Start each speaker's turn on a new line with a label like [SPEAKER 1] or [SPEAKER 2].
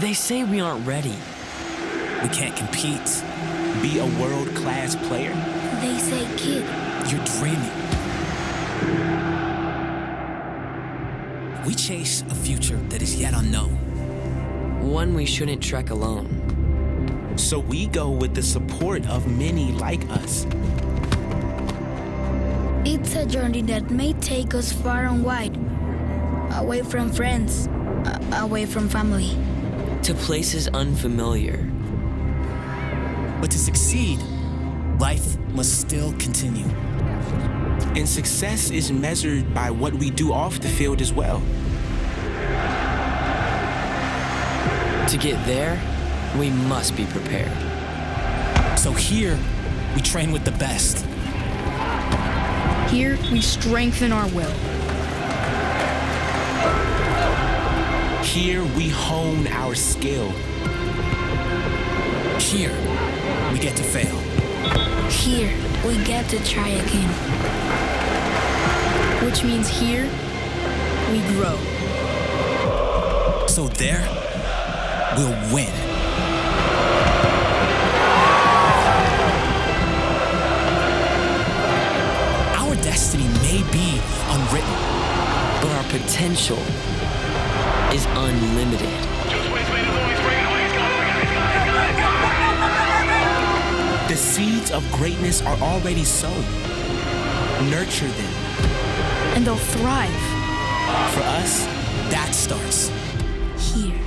[SPEAKER 1] They say we aren't ready.
[SPEAKER 2] We can't compete. Be a world-class player.
[SPEAKER 3] They say, kid,
[SPEAKER 2] you're dreaming. We chase a future that is yet unknown.
[SPEAKER 1] One we shouldn't trek alone.
[SPEAKER 2] So we go with the support of many like us.
[SPEAKER 3] It's a journey that may take us far and wide, away from friends, away from family.
[SPEAKER 1] To places unfamiliar.
[SPEAKER 2] But to succeed, life must still continue. And success is measured by what we do off the field as well.
[SPEAKER 1] To get there, we must be prepared.
[SPEAKER 2] So here, we train with the best.
[SPEAKER 4] Here, we strengthen our will.
[SPEAKER 2] Here, we hone our skill. Here, we get to fail.
[SPEAKER 3] Here, we get to try again.
[SPEAKER 4] Which means here, we grow.
[SPEAKER 2] So there, we'll win. Our destiny may be unwritten,
[SPEAKER 1] but our potential is unlimited.
[SPEAKER 2] The seeds of greatness are already sown. Nurture them.
[SPEAKER 4] And they'll thrive.
[SPEAKER 2] For us, that starts
[SPEAKER 3] here.